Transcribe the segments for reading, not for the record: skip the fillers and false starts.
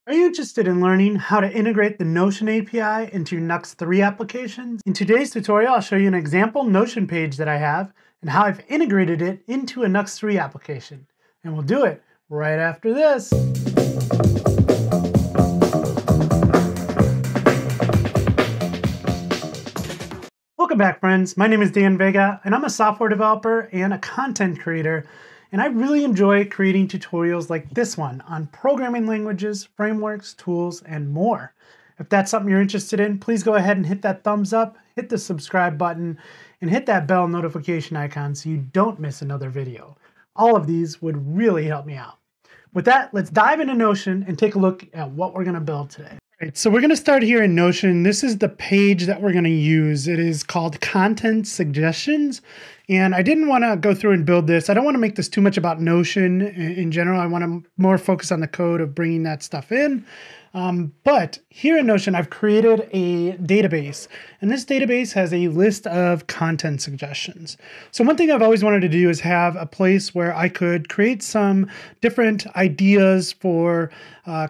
Are you interested in learning how to integrate the Notion API into your Nuxt 3 applications? In today's tutorial, I'll show you an example Notion page that I have and how I've integrated it into a Nuxt 3 application. And we'll do it right after this. Welcome back, friends. My name is Dan Vega, and I'm a software developer and a content creator. And I really enjoy creating tutorials like this one on programming languages, frameworks, tools, and more. If that's something you're interested in, please go ahead and hit that thumbs up, hit the subscribe button, and hit that bell notification icon so you don't miss another video. All of these would really help me out. With that, let's dive into Notion and take a look at what we're going to build today. All right, so we're going to start here in Notion. This is the page that we're going to use. It is called Content Suggestions. And I didn't want to go through and build this. I don't want to make this too much about Notion in general. I want to more focus on the code of bringing that stuff in. But here in Notion, I've created a database, and this database has a list of content suggestions. So one thing I've always wanted to do is have a place where I could create some different ideas for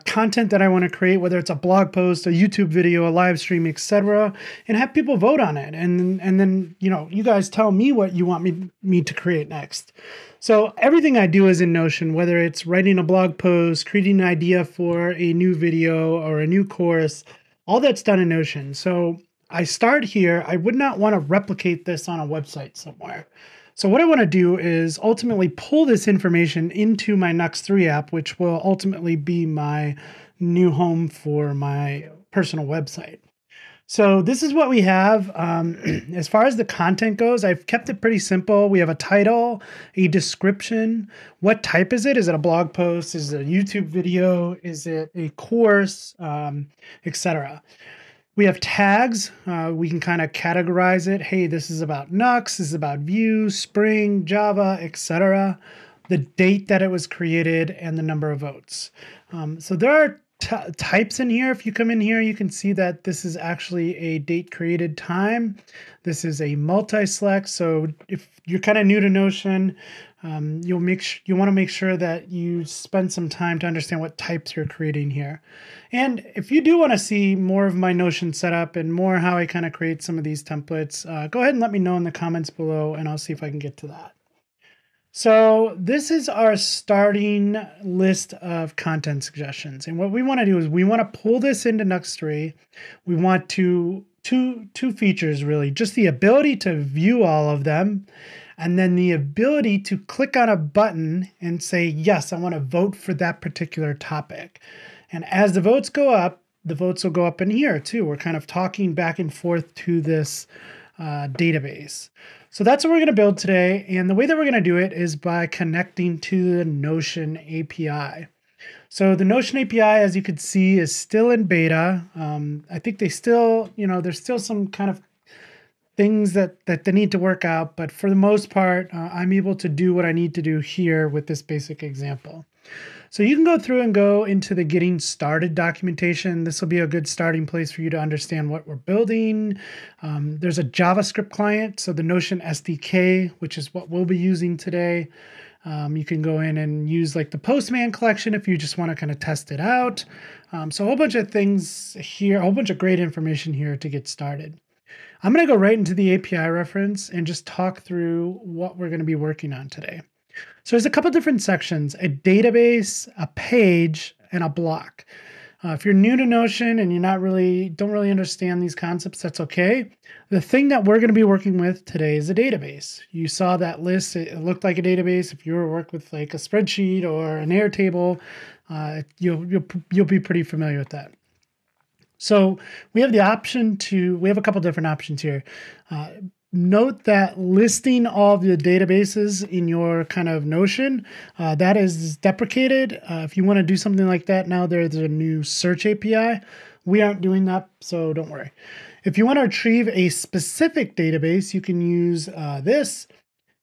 content that I want to create, whether it's a blog post, a YouTube video, a live stream, etc., and have people vote on it. And then, you guys tell me what you want me to create next. So everything I do is in Notion, whether it's writing a blog post, creating an idea for a new video or a new course, all that's done in Notion. So I start here. I would not want to replicate this on a website somewhere. So what I want to do is ultimately pull this information into my Nuxt 3 app, which will ultimately be my new home for my personal website. So this is what we have. As far as the content goes, I've kept it pretty simple. We have a title, a description. What type is it? Is it a blog post? Is it a YouTube video? Is it a course, etc.? We have tags. We can kind of categorize it. Hey, this is about Nuxt. This is about Vue, Spring, Java, etc. The date that it was created and the number of votes. So there are types in here. If you come in here, you can see that this is actually a date created time. This is a multi-select. So if you're kind of new to Notion, you want to make sure that you spend some time to understand what types you're creating here. And if you do want to see more of my Notion setup and more how I kind of create some of these templates, go ahead and let me know in the comments below, and I'll see if I can get to that. So this is our starting list of content suggestions. And what we want to do is we want to pull this into Nuxt 3. We want two features, really, just the ability to view all of them, and then the ability to click on a button and say, yes, I want to vote for that particular topic. And as the votes go up, the votes will go up in here too. We're kind of talking back and forth to this database. So that's what we're going to build today. And the way that we're going to do it is by connecting to the Notion API. So the Notion API, as you can see, is still in beta. I think they still, there's still some kind of things that they need to work out. But for the most part, I'm able to do what I need to do here with this basic example. So you can go through and go into the getting started documentation. This will be a good starting place for you to understand what we're building. There's a JavaScript client, so the Notion SDK, which is what we'll be using today. You can go in and use like the Postman collection if you just want to kind of test it out. So a whole bunch of things here, a whole bunch of great information here to get started. I'm going to go right into the API reference and just talk through what we're going to be working on today. So there's a couple different sections: a database, a page, and a block. If you're new to Notion and don't really understand these concepts, that's okay. The thing that we're going to be working with today is a database. You saw that list; it looked like a database. If you were working with like a spreadsheet or an Airtable, you'll be pretty familiar with that. So we have a couple different options here. Note that listing all of the databases in your kind of Notion, that is deprecated. If you want to do something like that, now there's a new search API. We aren't doing that, so don't worry. If you want to retrieve a specific database, you can use this.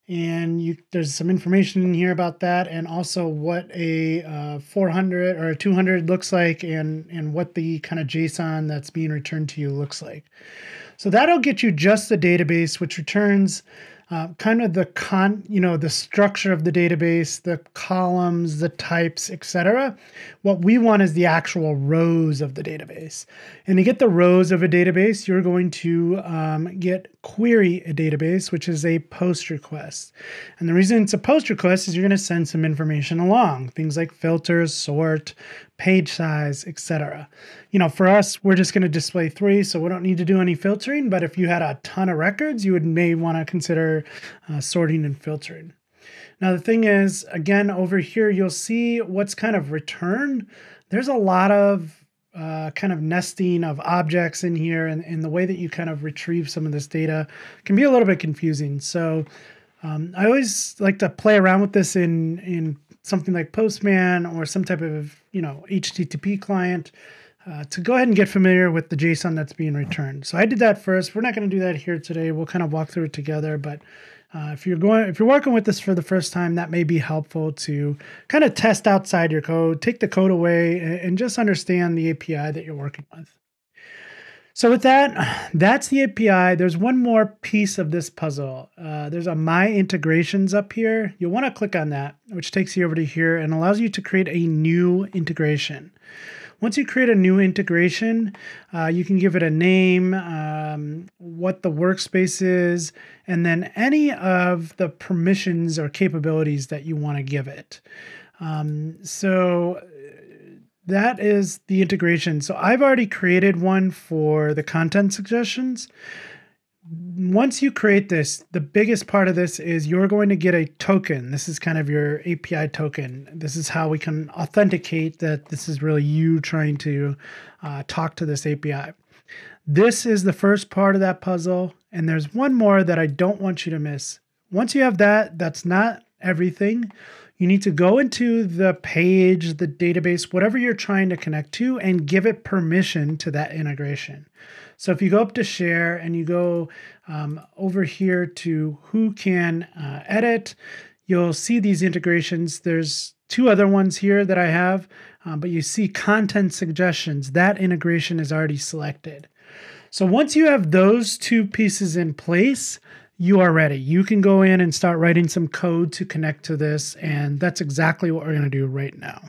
And there's some information in here about that, and also what a 400 or a 200 looks like, and what the kind of JSON that's being returned to you looks like. So that'll get you just the database, which returns kind of the structure of the database, the columns, the types, etc. What we want is the actual rows of the database. And to get the rows of a database, you're going to get query a database, which is a post request. And the reason it's a post request is you're going to send some information along, things like filters, sort, page size, etc. For us, we're just going to display 3, so we don't need to do any filtering. But if you had a ton of records, you may want to consider sorting and filtering. Now, the thing is, again, over here, you'll see what's kind of returned. There's a lot of kind of nesting of objects in here, and the way that you kind of retrieve some of this data can be a little bit confusing. So I always like to play around with this in something like Postman or some type of HTTP client to go ahead and get familiar with the JSON that's being returned. So I did that first. We're not going to do that here today. We'll kind of walk through it together, but if you're working with this for the first time, that may be helpful to kind of test outside your code, take the code away, and just understand the API that you're working with. So with that, that's the API. There's one more piece of this puzzle. There's a My Integrations up here. You'll want to click on that, which takes you over to here and allows you to create a new integration. Once you create a new integration, you can give it a name, what the workspace is, and then any of the permissions or capabilities that you want to give it. So that is the integration. So I've already created one for the content suggestions. Once you create this, the biggest part of this is you're going to get a token. This is kind of your API token. This is how we can authenticate that this is really you trying to talk to this API. This is the first part of that puzzle. And there's one more that I don't want you to miss. Once you have that, that's not everything. You need to go into the page, the database, whatever you're trying to connect to, and give it permission to that integration. So if you go up to share and you go over here to who can edit, you'll see these integrations. There's 2 other ones here that I have, but you see content suggestions. That integration is already selected. So once you have those 2 pieces in place, you are ready. You can go in and start writing some code to connect to this, and that's exactly what we're going to do right now.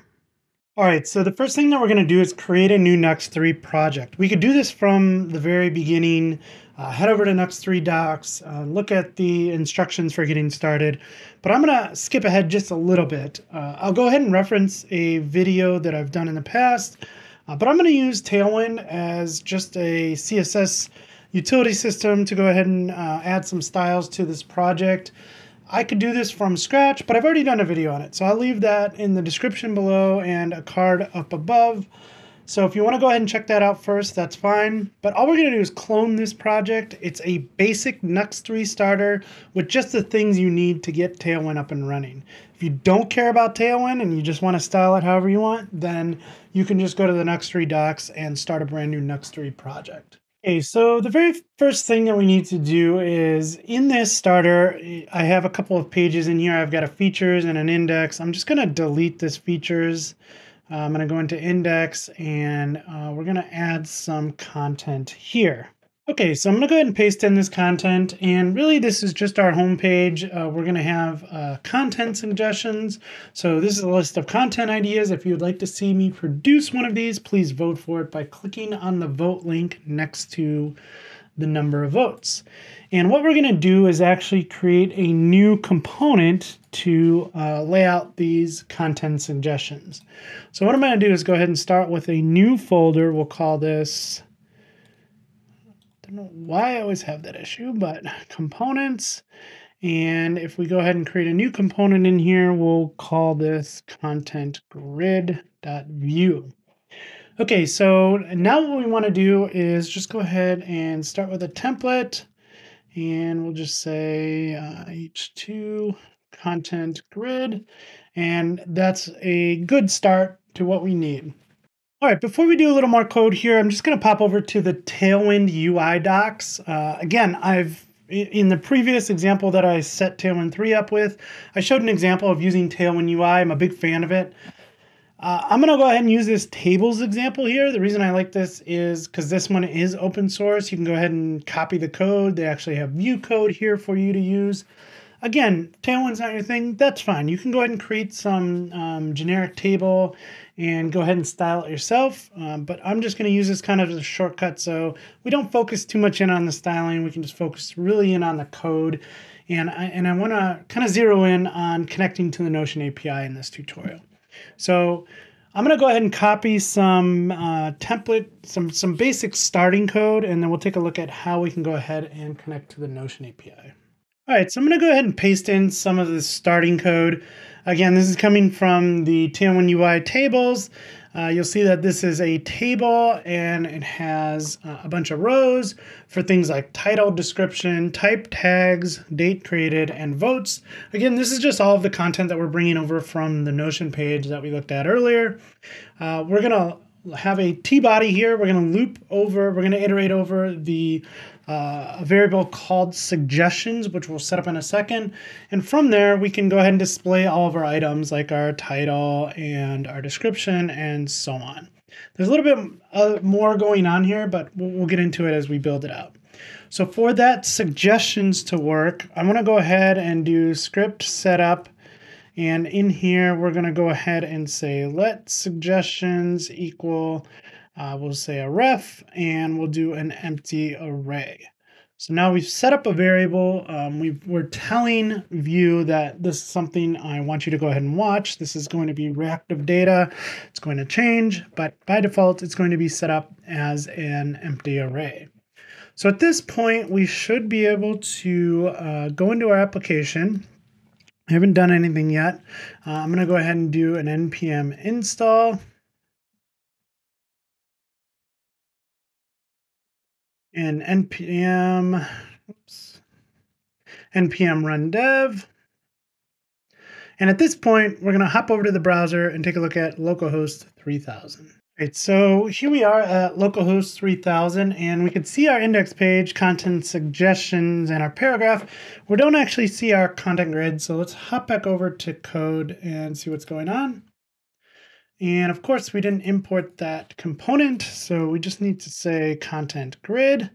All right, so the first thing that we're going to do is create a new Nuxt3 project. We could do this from the very beginning. Head over to Nuxt3 docs, look at the instructions for getting started, but I'm going to skip ahead just a little bit. I'll go ahead and reference a video that I've done in the past, but I'm going to use Tailwind as just a CSS utility system to go ahead and add some styles to this project. I could do this from scratch, but I've already done a video on it. So I'll leave that in the description below and a card up above. So if you want to go ahead and check that out first, that's fine. But all we're going to do is clone this project. It's a basic Nuxt3 starter with just the things you need to get Tailwind up and running. If you don't care about Tailwind and you just want to style it however you want, then you can just go to the Nuxt3 docs and start a brand new Nuxt3 project. Okay, so the very first thing that we need to do is in this starter, I have a couple of pages in here. I've got a features and an index. I'm just going to delete this features. I'm going to go into index and we're going to add some content here. Okay, so I'm going to go ahead and paste in this content, and really this is just our home page. We're going to have content suggestions. So this is a list of content ideas. If you'd like to see me produce one of these, please vote for it by clicking on the vote link next to the number of votes. And what we're going to do is actually create a new component to lay out these content suggestions. So what I'm going to do is go ahead and start with a new folder. We'll call this, I don't know why I always have that issue, but components. And if we go ahead and create a new component in here, we'll call this content grid.view. Okay, so now what we want to do is just go ahead and start with a template, and we'll just say h2 content grid, and that's a good start to what we need. All right, before we do a little more code here, I'm just going to pop over to the Tailwind UI docs. Again, in the previous example that I set Tailwind 3 up with, I showed an example of using Tailwind UI. I'm a big fan of it. I'm going to go ahead and use this tables example here. The reason I like this is because this one is open source. You can go ahead and copy the code. They actually have view code here for you to use. Again, Tailwind's not your thing, that's fine. You can go ahead and create some generic table and go ahead and style it yourself. But I'm just going to use this kind of as a shortcut so we don't focus too much in on the styling. We can just focus really in on the code. And I want to kind of zero in on connecting to the Notion API in this tutorial. So I'm going to go ahead and copy some template, some basic starting code, and then we'll take a look at how we can go ahead and connect to the Notion API. All right, so I'm going to go ahead and paste in some of the starting code. Again, this is coming from the Tailwind UI tables. You'll see that this is a table and it has a bunch of rows for things like title, description, type tags, date created, and votes. Again, this is just all of the content that we're bringing over from the Notion page that we looked at earlier. We're going to have a t-body here. We're going to loop over, we're going to iterate over a variable called suggestions, which we'll set up in a second. And from there, we can go ahead and display all of our items like our title and our description and so on. There's a little bit more going on here, but we'll get into it as we build it out. So for that suggestions to work, I'm going to go ahead and do script setup. And in here, we're going to go ahead and say let suggestions equal, we'll say a ref, and we'll do an empty array. So now we've set up a variable. We're telling Vue that this is something I want you to go ahead and watch. This is going to be reactive data. It's going to change, but by default, it's going to be set up as an empty array. So at this point, we should be able to go into our application. I haven't done anything yet. I'm going to go ahead and do an npm install. And npm run dev. And at this point, we're going to hop over to the browser and take a look at localhost 3000. Right, so here we are at localhost 3000, and we can see our index page, content suggestions, and our paragraph. We don't actually see our content grid, so let's hop back over to code and see what's going on. And of course, we didn't import that component, so we just need to say content grid.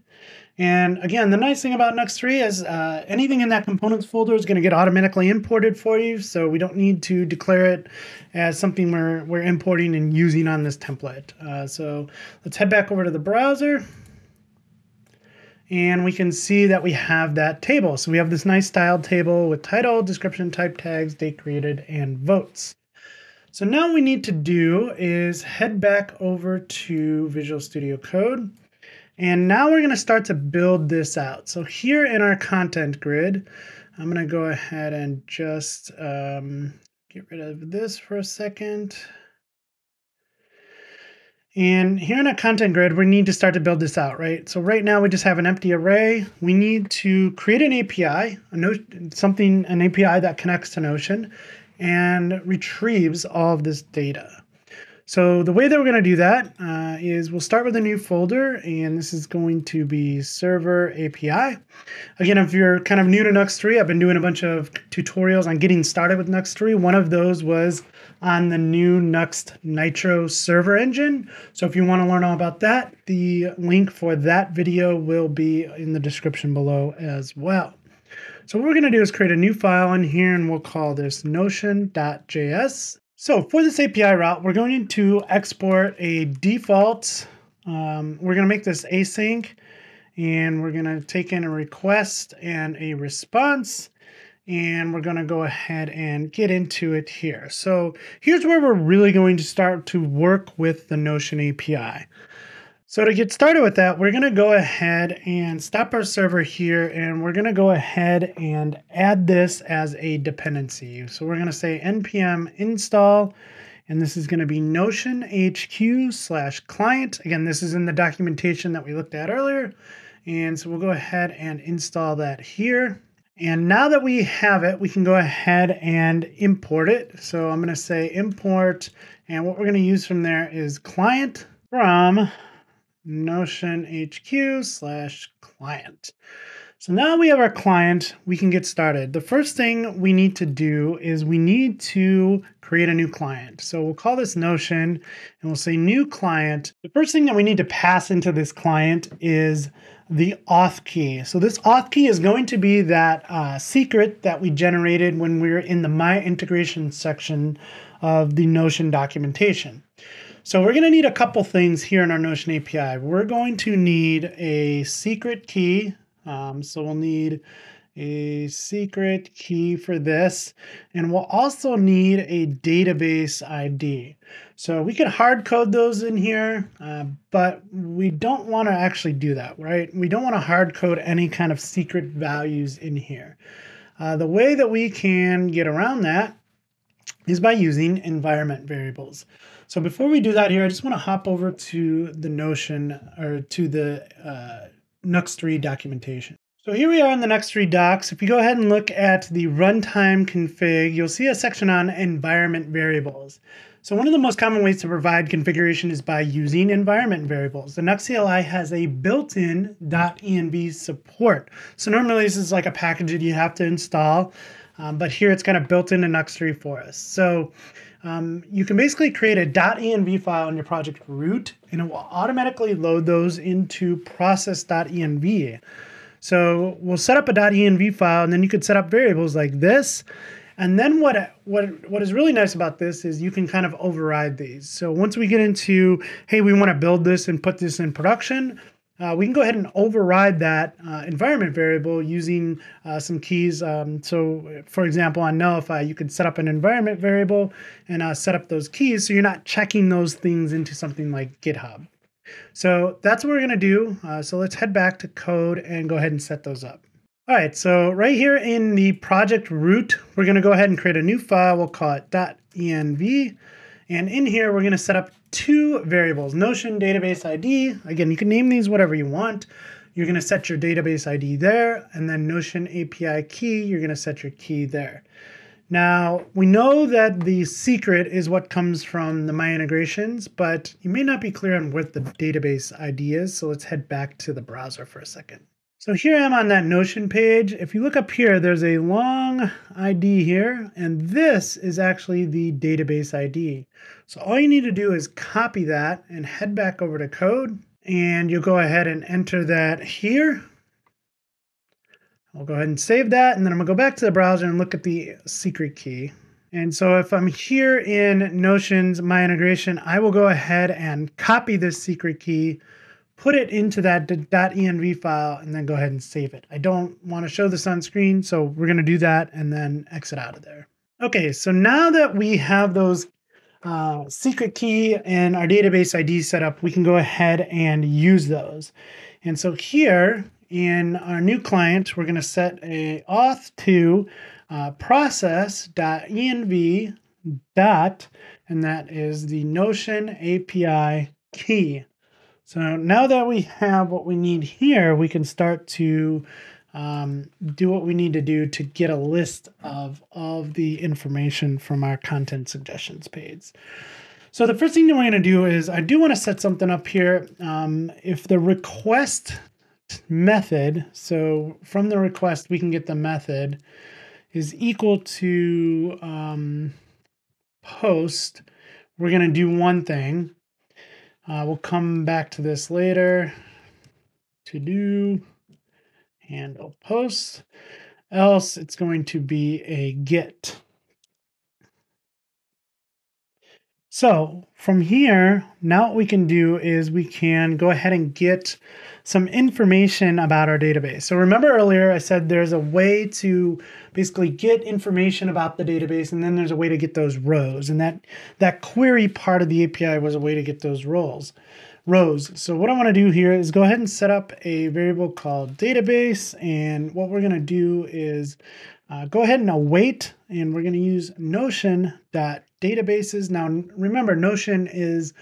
And again, the nice thing about nuxt.3 is anything in that components folder is going to get automatically imported for you, so we don't need to declare it as something we're importing and using on this template. So let's head back over to the browser, and we can see that we have that table. So we have this nice styled table with title, description, type tags, date created, and votes. So now what we need to do is head back over to Visual Studio Code. And now we're going to start to build this out. So here in our content grid, I'm going to go ahead and just get rid of this for a second. And here in our content grid, we need to start to build this out, right? So right now we just have an empty array. We need to create an API, an API that connects to Notion and retrieves all of this data. So the way that we're going to do that is we'll start with a new folder, and this is going to be server API. Again, if you're kind of new to nuxt.3, I've been doing a bunch of tutorials on getting started with nuxt.3. One of those was on the new Nuxt Nitro server engine. So if you want to learn all about that, the link for that video will be in the description below as well. So what we're going to do is create a new file in here, and we'll call this notion.js. So for this API route, we're going to export a default. We're going to make this async, and we're going to take in a request and a response, and we're going to go ahead and get into it here. So here's where we're really going to start to work with the Notion API. So to get started with that, we're going to go ahead and stop our server here, and we're going to go ahead and add this as a dependency. So we're going to say npm install, and this is going to be Notion HQ/client. Again, this is in the documentation that we looked at earlier. And so we'll go ahead and install that here. And now that we have it, we can go ahead and import it. So I'm going to say import, and what we're going to use from there is client from Notion HQ/client. So now we have our client, we can get started. The first thing we need to do is we need to create a new client. So we'll call this Notion and we'll say new client. The first thing that we need to pass into this client is the auth key. So this auth key is going to be that secret that we generated when we were in the My Integration section of the Notion documentation. So we're going to need a couple things here in our Notion API. We're going to need a secret key. So we'll need a secret key for this, and we'll also need a database ID. So we can hard code those in here, but we don't want to actually do that, right? We don't want to hard code any kind of secret values in here. The way that we can get around that is by using environment variables. So before we do that here, I just want to hop over to the Notion or to the nuxt documentation. So here we are in the nuxt docs. If you go ahead and look at the runtime config, you'll see a section on environment variables. So one of the most common ways to provide configuration is by using environment variables. The Nuxt CLI has a built-in .env support. So normally this is like a package that you have to install, but here it's kind of built into Nuxt for us. So you can basically create a .env file in your project root, and it will automatically load those into process.env. So we'll set up a .env file, and then you could set up variables like this. And then what is really nice about this is you can kind of override these. So once we get into, hey, we want to build this and put this in production, we can go ahead and override that environment variable using some keys. So for example, on Nullify, you could set up an environment variable and set up those keys so you're not checking those things into something like GitHub. So that's what we're going to do. So let's head back to code and go ahead and set those up. All right, so right here in the project root, we're going to go ahead and create a new file. We'll call it .env. And in here, we're going to set up two variables, Notion database ID. Again, you can name these whatever you want. You're going to set your database ID there, and then Notion API key, you're going to set your key there. Now, we know that the secret is what comes from the My Integrations, but you may not be clear on what the database ID is, so let's head back to the browser for a second. So here I am on that Notion page. If you look up here, there's a long ID here, and this is actually the database ID. So all you need to do is copy that and head back over to code, and you'll go ahead and enter that here. I'll go ahead and save that, and then I'm gonna go back to the browser and look at the secret key. And so if I'm here in Notion's My Integration, I will go ahead and copy this secret key, put it into that .env file, and then go ahead and save it. I don't want to show this on screen, so we're going to do that and then exit out of there. Okay, so now that we have those secret key and our database ID set up, we can go ahead and use those. And so here in our new client, we're going to set a auth to process.env dot, and that is the Notion API key. So now that we have what we need here, we can start to do what we need to do to get a list of the information from our content suggestions page. So the first thing that we're going to do is I do want to set something up here. If the request method, so from the request we can get the method, is equal to post, we're going to do one thing. We'll come back to this later. To do handle post, else it's going to be a get. So from here, now what we can do is we can go ahead and get some information about our database. So remember earlier I said there's a way to basically get information about the database, and then there's a way to get those rows. And that query part of the API was a way to get those rows. So what I want to do here is go ahead and set up a variable called database. And what we're going to do is go ahead and await, and we're going to use Notion.databases. Now, remember, Notion is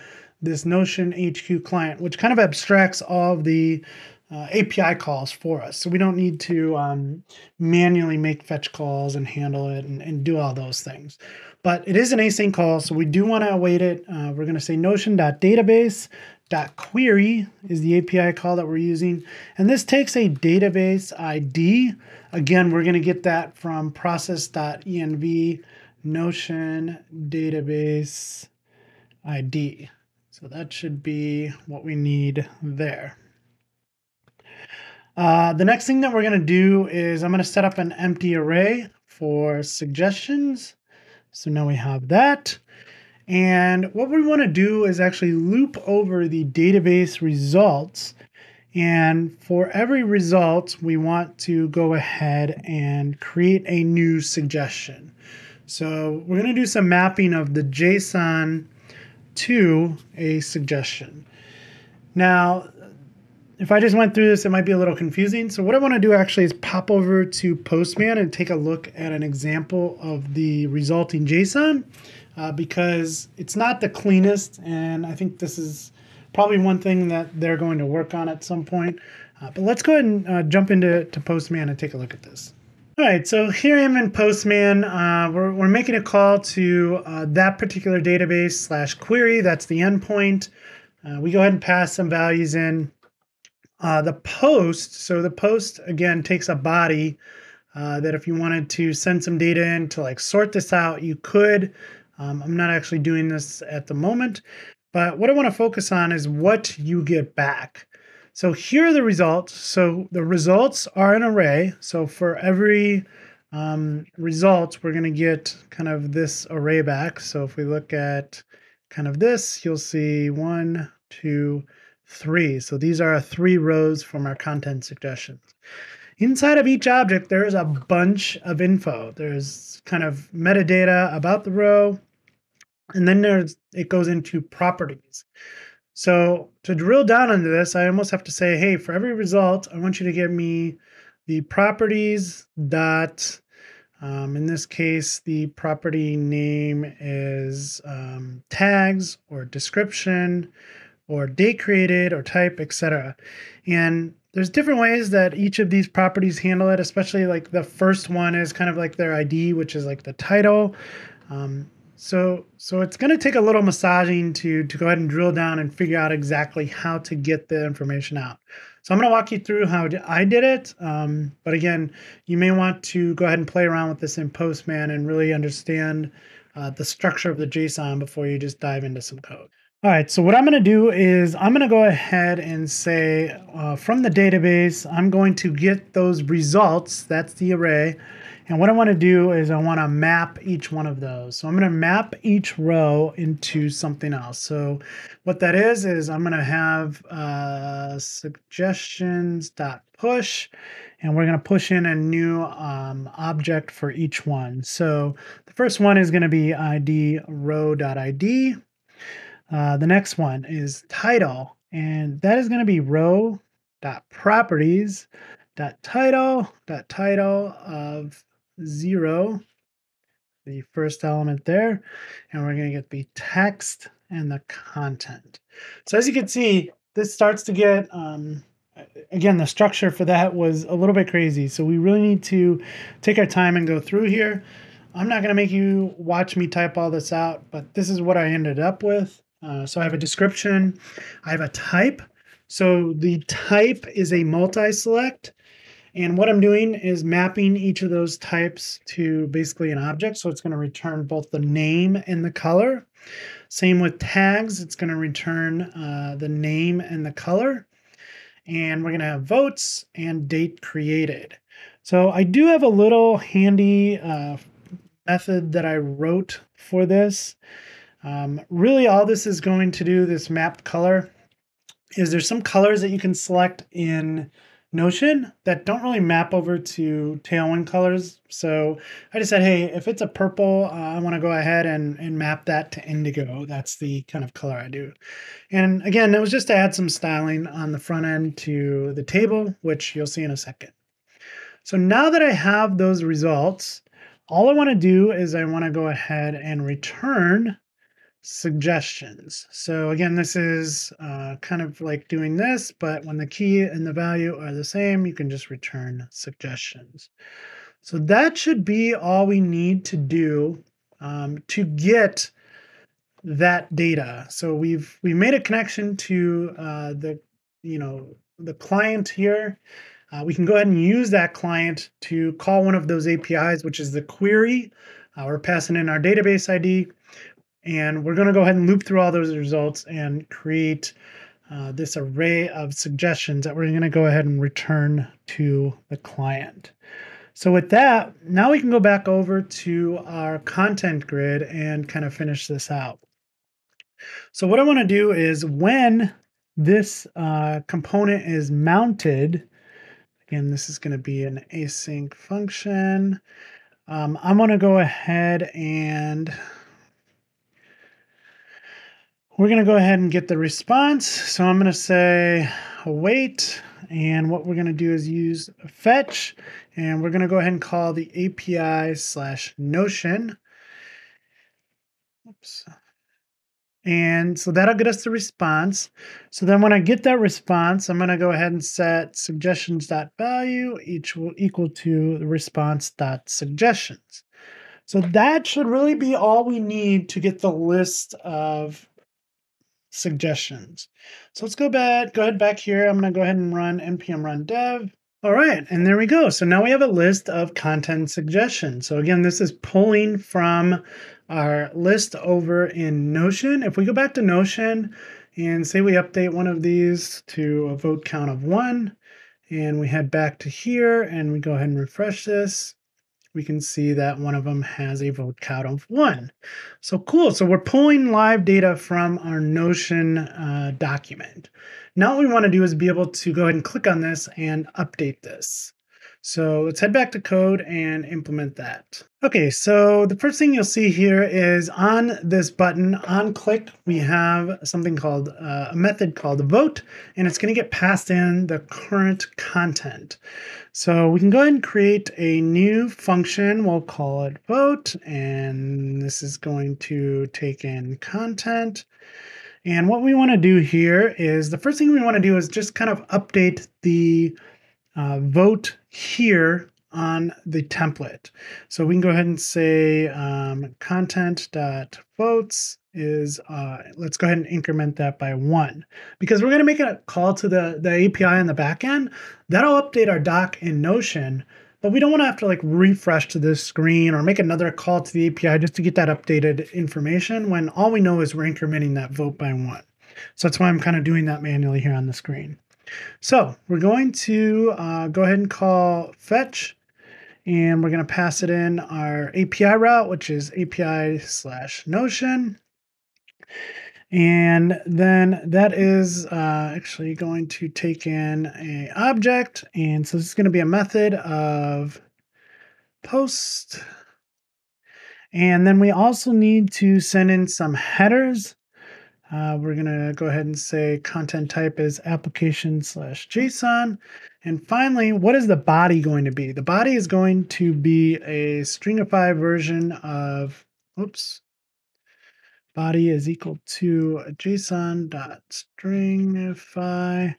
this Notion HQ client, which kind of abstracts all of the API calls for us. So we don't need to manually make fetch calls and handle it and do all those things. But it is an async call, so we do want to await it. We're going to say Notion.database nuxt.query is the API call that we're using. And this takes a database ID. Again, we're going to get that from process.env Notion database ID. So that should be what we need there. The next thing that we're going to do is I'm going to set up an empty array for suggestions. So now we have that. And what we want to do is actually loop over the database results. And for every result, we want to go ahead and create a new suggestion. So we're going to do some mapping of the JSON to a suggestion. Now, if I just went through this, it might be a little confusing. So what I want to do actually is pop over to Postman and take a look at an example of the resulting JSON because it's not the cleanest. And I think this is probably one thing that they're going to work on at some point. But let's go ahead and jump into Postman and take a look at this. All right, so here I am in Postman. We're making a call to that particular database /query. That's the endpoint. We go ahead and pass some values in. The post, so the post again takes a body that if you wanted to send some data in to like sort this out, you could. I'm not actually doing this at the moment, but what I want to focus on is what you get back. So here are the results. So the results are an array. So for every result, we're going to get kind of this array back. So if we look at kind of this, you'll see 1, 2, 3. So these are 3 rows from our content suggestions. Inside of each object, there's a bunch of info. There's kind of metadata about the row, and then it goes into properties. So to drill down into this, I almost have to say, hey, for every result, I want you to give me the properties dot, in this case, the property name is tags or description or date created or type, etc. And there's different ways that each of these properties handle it, especially like the first one is kind of like their ID, which is like the title. So it's going to take a little massaging to go ahead and drill down and figure out exactly how to get the information out. So I'm going to walk you through how I did it. But again, you may want to go ahead and play around with this in Postman and really understand the structure of the JSON before you just dive into some code. All right, so what I'm going to do is I'm going to go ahead and say from the database, I'm going to get those results. That's the array. And what I want to do is I want to map each one of those. So I'm going to map each row into something else. So what that is I'm going to have suggestions.push, and we're going to push in a new object for each one. So the first one is going to be id row.id. The next one is title, and that is going to be row.properties.title of 0, the first element there, and we're going to get the text and the content. So as you can see, this starts to get, again, the structure for that was a little bit crazy. So we really need to take our time and go through here. I'm not going to make you watch me type all this out, but this is what I ended up with. So I have a description, I have a type. So the type is a multi-select. And what I'm doing is mapping each of those types to basically an object. So it's going to return both the name and the color. Same with tags. It's going to return the name and the color. And we're going to have votes and date created. So I do have a little handy method that I wrote for this. Really all this is going to do, this mapped color, is there's some colors that you can select in Notion that don't really map over to Tailwind colors. So I just said, hey, if it's a purple, I want to go ahead and map that to indigo. That's the kind of color I do. And again, it was just to add some styling on the front end to the table, which you'll see in a second. So now that I have those results, all I want to do is I want to go ahead and return suggestions. So again, this is kind of like doing this, but when the key and the value are the same, you can just return suggestions. So that should be all we need to do to get that data. So we've made a connection to the client here. We can go ahead and use that client to call one of those APIs, which is the query. We're passing in our database ID, and we're going to go ahead and loop through all those results and create this array of suggestions that we're going to go ahead and return to the client. So with that, now we can go back over to our content grid and kind of finish this out. So what I want to do is when this component is mounted, again, this is going to be an async function. I'm going to go ahead and we're going to go ahead and get the response. So I'm going to say await, and what we're going to do is use fetch, and we're going to go ahead and call the API/Notion. Oops. And so that'll get us the response. So then when I get that response, I'm going to go ahead and set suggestions.value equal to the response.suggestions. So that should really be all we need to get the list of suggestions. So let's go ahead back here. I'm going to go ahead and run npm run dev. All right, and there we go. So now we have a list of content suggestions. So again, this is pulling from our list over in Notion. If we go back to Notion and say we update one of these to a vote count of 1, and we head back to here and we go ahead and refresh this, we can see that one of them has a vote count of 1. So cool. So we're pulling live data from our Notion document. Now what we want to do is be able to go ahead and click on this and update this. So let's head back to code and implement that. Okay, so the first thing you'll see here is on this button, on click, we have something called a method called vote, and it's going to get passed in the current content. So we can go ahead and create a new function. We'll call it vote, and this is going to take in content. And what we want to do here is the first thing we want to do is just kind of update the vote here on the template. So we can go ahead and say content.votes is, let's go ahead and increment that by 1, because we're going to make a call to the API on the back end. That'll update our doc in Notion, but we don't want to have to like refresh to this screen or make another call to the API just to get that updated information when all we know is we're incrementing that vote by 1. So that's why I'm kind of doing that manually here on the screen. So we're going to go ahead and call fetch, and we're going to pass it in our API route, which is API/Notion. And then that is actually going to take in an object. And so this is going to be a method of post. And then we also need to send in some headers. We're going to go ahead and say content type is application/JSON. And finally, what is the body going to be? The body is going to be a stringify version of, body is equal to JSON.stringify.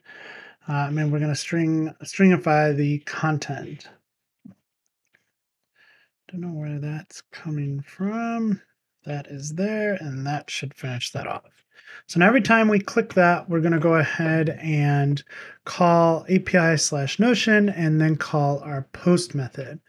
And then we're going to stringify the content. Don't know where that's coming from. That is there, and that should finish that off. So now every time we click that, we're going to go ahead and call API/Notion and then call our post method.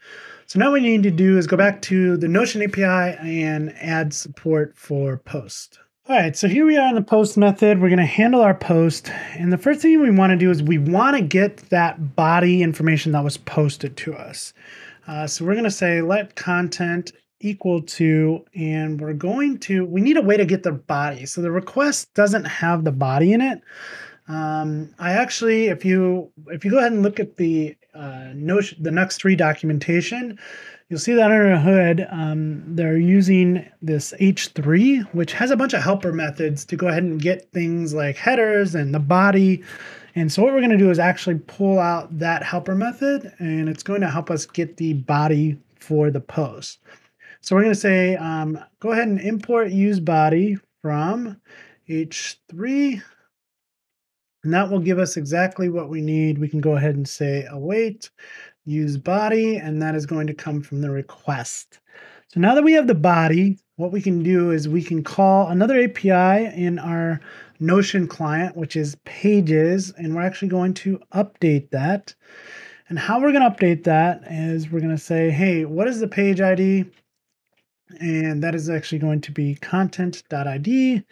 So now what we need to do is go back to the Notion API and add support for post. All right, so here we are in the post method. We're going to handle our post. And the first thing we want to do is we want to get that body information that was posted to us. So we're going to say let content equal to, and we need a way to get the body. So the request doesn't have the body in it. I actually, if you go ahead and look at the Notion, the nuxt.js documentation, you'll see that under the hood, they're using this H3, which has a bunch of helper methods to go ahead and get things like headers and the body. And so what we're going to do is actually pull out that helper method, and it's going to help us get the body for the post. So we're going to say, go ahead and import use body from H3. And that will give us exactly what we need. We can go ahead and say await use body, and that is going to come from the request. So now that we have the body, what we can do is we can call another API in our Notion client, which is pages, and we're actually going to update that. And how we're going to update that is we're going to say, hey, what is the page ID? And that is actually going to be content.id.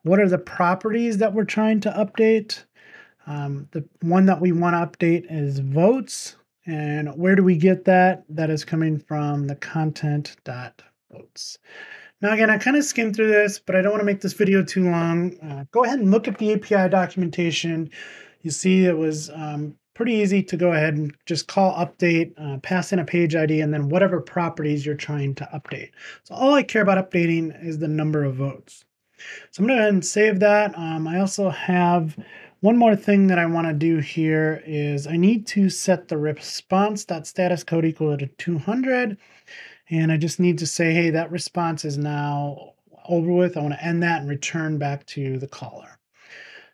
What are the properties that we're trying to update? The one that we want to update is votes. And where do we get that? That is coming from the content.votes. Now, again, I kind of skimmed through this, but I don't want to make this video too long. Go ahead and look at the API documentation. You see it was pretty easy to go ahead and just call update, pass in a page ID, and then whatever properties you're trying to update. So all I care about updating is the number of votes. So I'm going to go ahead and save that. I also have one more thing that I want to do here is I need to set the response.status code equal to 200. And I just need to say, hey, that response is now over with. I want to end that and return back to the caller.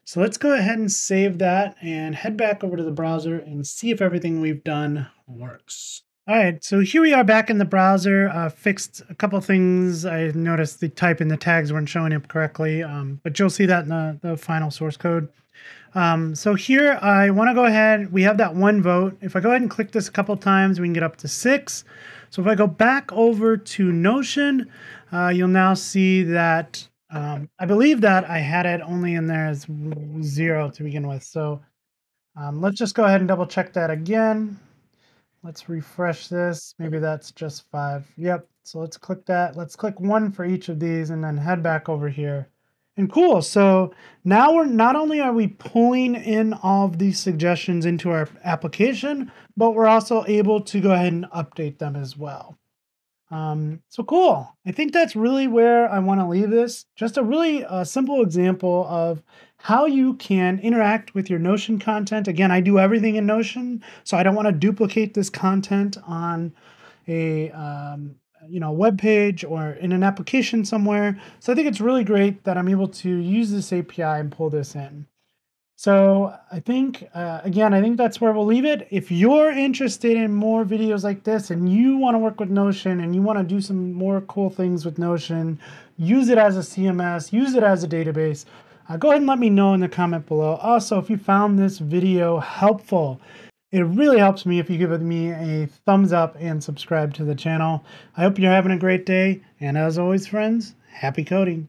So let's go ahead and save that and head back over to the browser and see if everything we've done works. All right, so here we are back in the browser. Fixed a couple things. I noticed the type in the tags weren't showing up correctly, but you'll see that in the final source code. So here I want to go ahead, we have that one vote. If I go ahead and click this a couple times, we can get up to 6. So if I go back over to Notion, you'll now see that I believe that I had it only in there as 0 to begin with. So let's just go ahead and double check that again. Let's refresh this. Maybe that's just 5. Yep. So let's click that. Let's click 1 for each of these and then head back over here. And cool. So now we're not only are we pulling in all of these suggestions into our application, but we're also able to go ahead and update them as well. So cool. I think that's really where I want to leave this. Just a really simple example of how you can interact with your Notion content. Again, I do everything in Notion, so I don't want to duplicate this content on a web page or in an application somewhere. So I think it's really great that I'm able to use this API and pull this in. So I think, again, I think that's where we'll leave it. If you're interested in more videos like this and you want to work with Notion and you want to do some more cool things with Notion, use it as a CMS, use it as a database, go ahead and let me know in the comment below. Also, if you found this video helpful, it really helps me if you give me a thumbs up and subscribe to the channel. I hope you're having a great day. And as always, friends, happy coding.